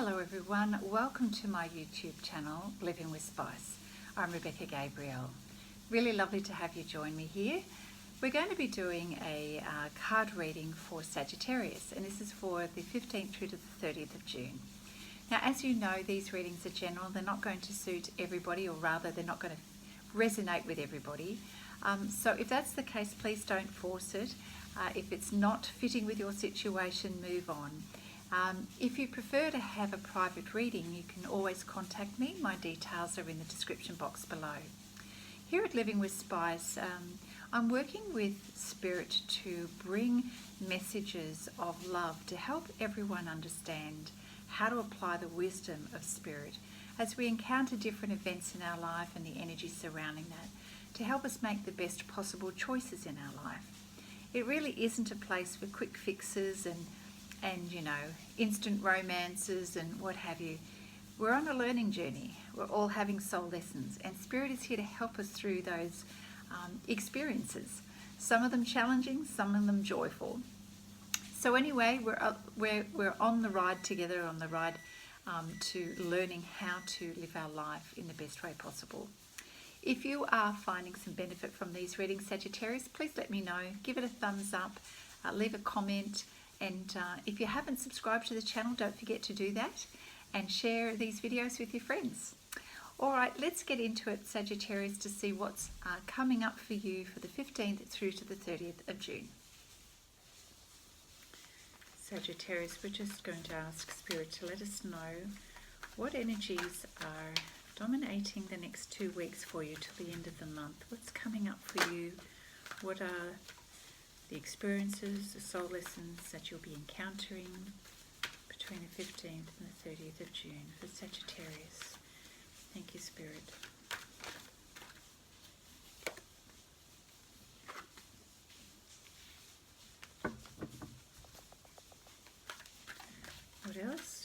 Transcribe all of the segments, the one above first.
Hello everyone, welcome to my YouTube channel, Living with Spice. I'm Rebecca Gabriel. Really lovely to have you join me here. We're going to be doing a card reading for Sagittarius, and this is for the 15th through to the 30th of June. Now, as you know, these readings are general. They're not going to suit everybody, or rather they're not going to resonate with everybody. So if that's the case, please don't force it. If it's not fitting with your situation, move on. If you prefer to have a private reading, you can always contact me. My details are in the description box below. Here at Living with Spice, I'm working with Spirit to bring messages of love to help everyone understand how to apply the wisdom of Spirit as we encounter different events in our life and the energy surrounding that, to help us make the best possible choices in our life. It really isn't a place for quick fixes and you know, instant romances and what have you. We're on a learning journey. We're all having soul lessons, and Spirit is here to help us through those experiences. Some of them challenging, some of them joyful. So anyway, we're on the ride together, on the ride to learning how to live our life in the best way possible. If you are finding some benefit from these readings, Sagittarius, please let me know. Give it a thumbs up, leave a comment. And if you haven't subscribed to the channel, don't forget to do that and share these videos with your friends. All right, let's get into it, Sagittarius, to see what's coming up for you for the 15th through to the 30th of June. Sagittarius, we're just going to ask Spirit to let us know what energies are dominating the next 2 weeks for you till the end of the month. What's coming up for you? What are the experiences, the soul lessons that you'll be encountering between the 15th and the 30th of June for Sagittarius? Thank you, Spirit. What else?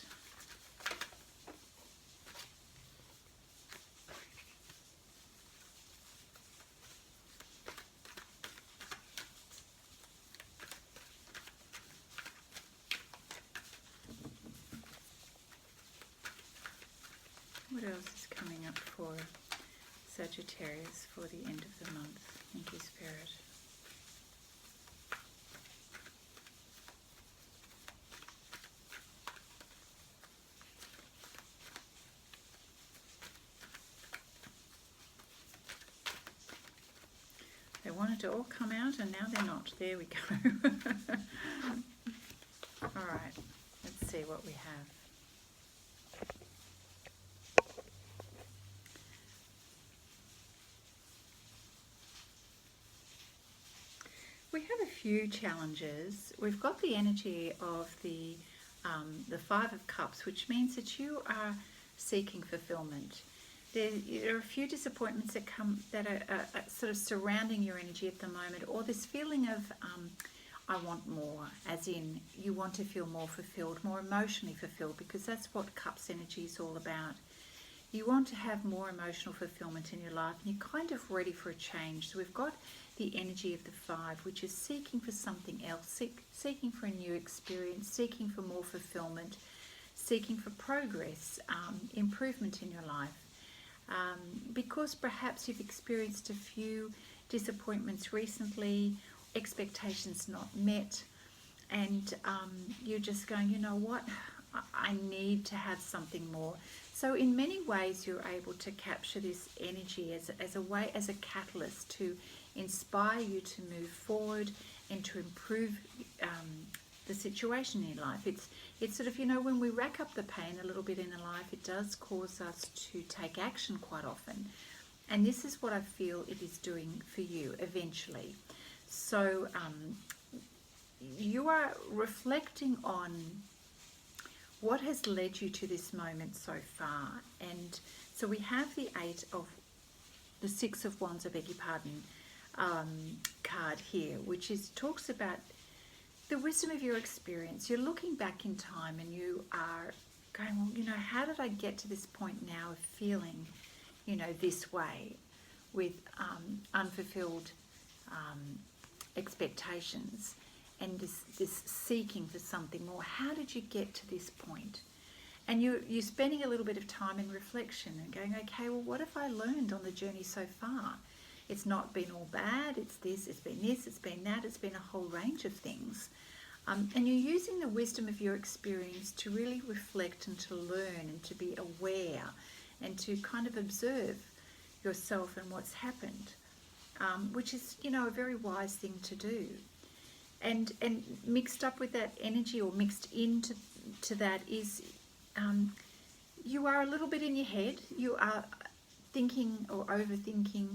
What else is coming up for Sagittarius for the end of the month? Thank you, Spirit. They wanted to all come out and now they're not. There we go. All right, let's see what we have. We have a few challenges. We've got the energy of the Five of Cups, which means that you are seeking fulfillment. There are a few disappointments that are sort of surrounding your energy at the moment, or this feeling of I want more, as in you want to feel more fulfilled, more emotionally fulfilled, because that's what Cups energy is all about. You want to have more emotional fulfillment in your life, and you're kind of ready for a change. So we've got the energy of the Five, which is seeking for something else, seeking for a new experience, seeking for more fulfillment, seeking for progress, improvement in your life. Because perhaps you've experienced a few disappointments recently, expectations not met, and you're just going, you know what, I need to have something more. So in many ways you're able to capture this energy as a way, as a catalyst to inspire you to move forward and to improve the situation in your life. It's sort of, you know, when we rack up the pain a little bit in our life, it does cause us to take action quite often. And this is what I feel it is doing for you eventually. So you are reflecting on what has led you to this moment so far. And so we have the Six of Wands, I beg your pardon, card here, which talks about the wisdom of your experience. You're looking back in time and you are going, well, you know, how did I get to this point now of feeling, you know, this way with unfulfilled expectations and this seeking for something more? How did you get to this point? And you're spending a little bit of time in reflection and going, okay, well, what have I learned on the journey so far? It's not been all bad. It's this, it's been that. It's been a whole range of things. And you're using the wisdom of your experience to really reflect and to learn and to be aware and to kind of observe yourself and what's happened, which is, a very wise thing to do. And mixed up with that energy, or mixed into that, is you are a little bit in your head. You are thinking or overthinking,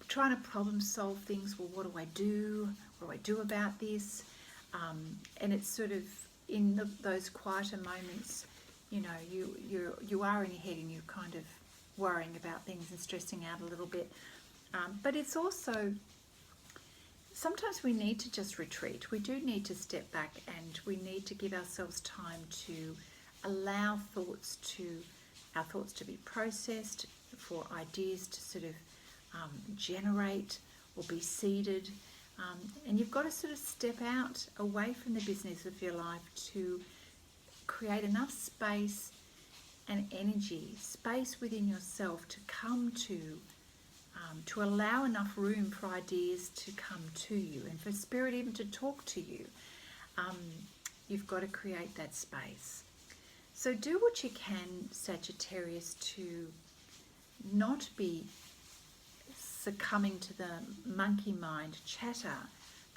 trying to problem solve things. Well, what do I do? What do I do about this? And it's sort of in those quieter moments, you are in your head and you're kind of worrying about things and stressing out a little bit. But it's also, sometimes we need to just retreat. We do need to step back, and we need to give ourselves time to allow our thoughts to be processed, for ideas to sort of generate or be seeded. And you've got to sort of step out away from the business of your life to create enough space and energy, space within yourself to come to allow enough room for ideas to come to you and for spirit even to talk to you. You've got to create that space. So do what you can, Sagittarius, to not be succumbing to the monkey mind chatter,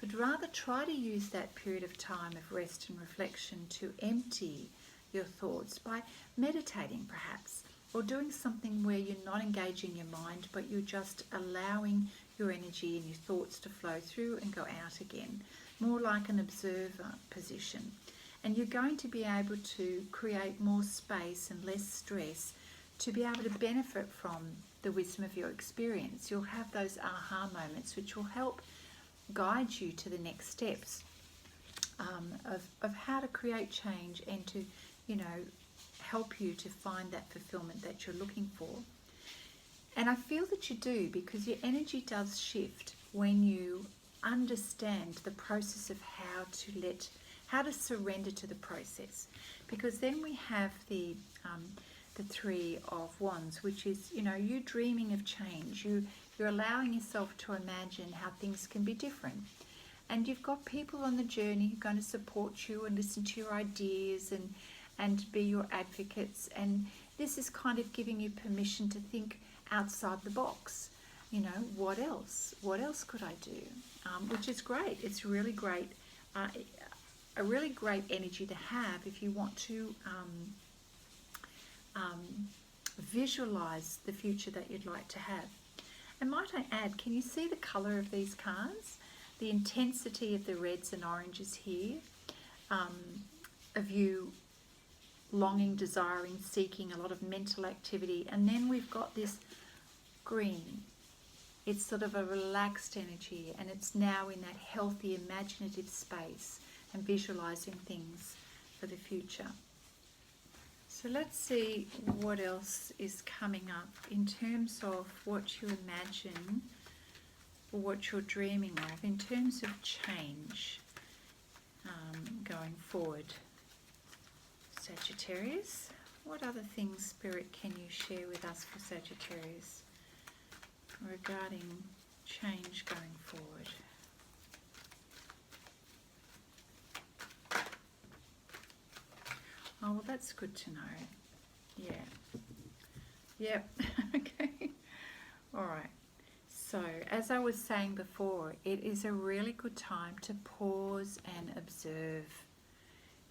but rather try to use that period of time of rest and reflection to empty your thoughts by meditating perhaps, or doing something where you're not engaging your mind, but you're just allowing your energy and your thoughts to flow through and go out again, more like an observer position. And you're going to be able to create more space and less stress to be able to benefit from the wisdom of your experience. You'll have those aha moments which will help guide you to the next steps of how to create change and to, help you to find that fulfillment that you're looking for. And I feel that you do, because your energy does shift when you understand the process of how to surrender to the process. Because then we have the Three of Wands, which is, you dreaming of change. You're allowing yourself to imagine how things can be different. And you've got people on the journey who are going to support you and listen to your ideas and be your advocates. And this is kind of giving you permission to think outside the box. What else? What else could I do? Which is great. It's really great. A really great energy to have if you want to visualize the future that you'd like to have. And might I add, can you see the color of these cards? The intensity of the reds and oranges here, of you longing, desiring, seeking, a lot of mental activity. And then we've got this green. It's sort of a relaxed energy, and it's now in that healthy, imaginative space and visualizing things for the future. So let's see what else is coming up in terms of what you imagine or what you're dreaming of in terms of change going forward. Sagittarius, what other things, Spirit, can you share with us for Sagittarius regarding change going forward? Oh, well, that's good to know. Yeah. Yep. Okay. All right. So, as I was saying before, it is a really good time to pause and observe.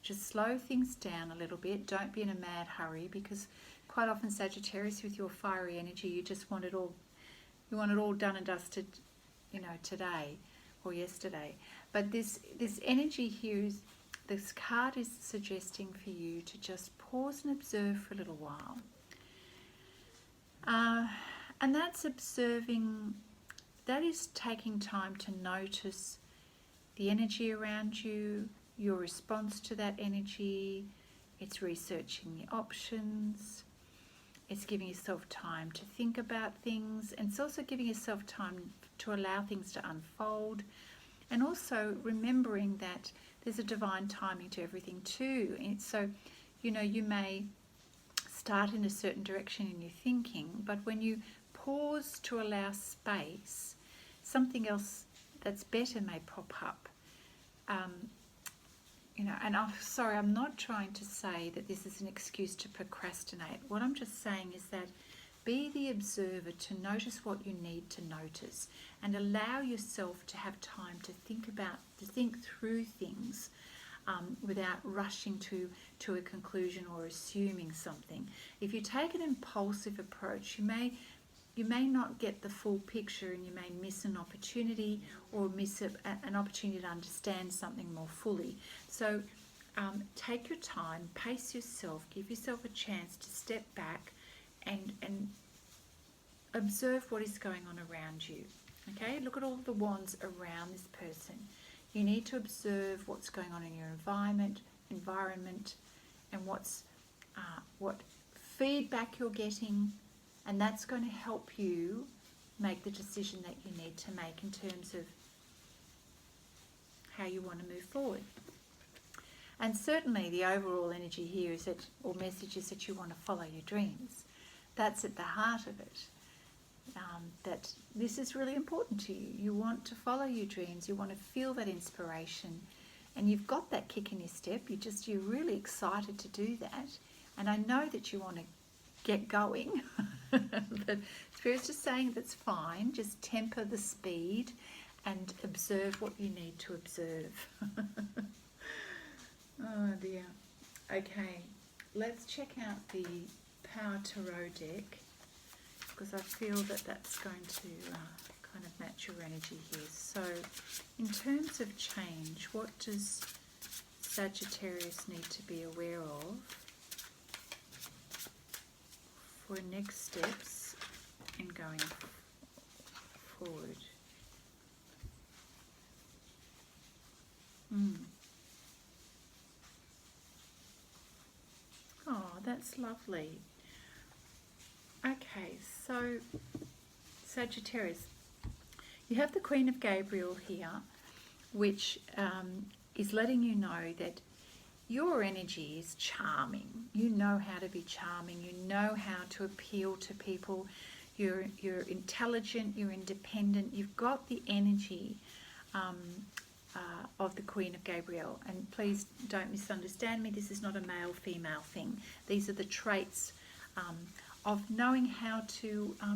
Just slow things down a little bit. Don't be in a mad hurry, because quite often, Sagittarius, with your fiery energy, you just want it all. You want it all done and dusted, today or yesterday. But this energy here is. This card is suggesting for you to just pause and observe for a little while. And that's observing, that is taking time to notice the energy around you, your response to that energy. It's researching the options. It's giving yourself time to think about things. And it's also giving yourself time to allow things to unfold. And also remembering that there's a divine timing to everything too. And so, You may start in a certain direction in your thinking, but when you pause to allow space, something else that's better may pop up. And I'm not trying to say that this is an excuse to procrastinate. What I'm just saying is that be the observer to notice what you need to notice, and allow yourself to have time to think through things without rushing to a conclusion or assuming something. If you take an impulsive approach, you may not get the full picture, and you may miss an opportunity, or miss an opportunity to understand something more fully. So take your time, pace yourself, give yourself a chance to step back and observe what is going on around you. Okay, look at all the wands around this person. You need to observe what's going on in your environment, and what feedback you're getting, and that's going to help you make the decision that you need to make in terms of how you want to move forward. And certainly the overall energy here is that, or message is that you want to follow your dreams. That's at the heart of it. That this is really important to you. You want to follow your dreams. You want to feel that inspiration, and you've got that kick in your step. You're really excited to do that. And I know that you want to get going, but Spirit's just saying that's fine. Just temper the speed and observe what you need to observe. Oh dear. Okay, let's check out the Power Tarot deck, because I feel that that's going to kind of match your energy here. So in terms of change, what does Sagittarius need to be aware of for next steps in going forward? Oh, that's lovely. Okay, so Sagittarius, you have the Queen of Gabriel here, which is letting you know that your energy is charming. You know how to be charming. You know how to appeal to people. You're intelligent. You're independent. You've got the energy of the Queen of Gabriel. And please don't misunderstand me. This is not a male-female thing. These are the traits of knowing how to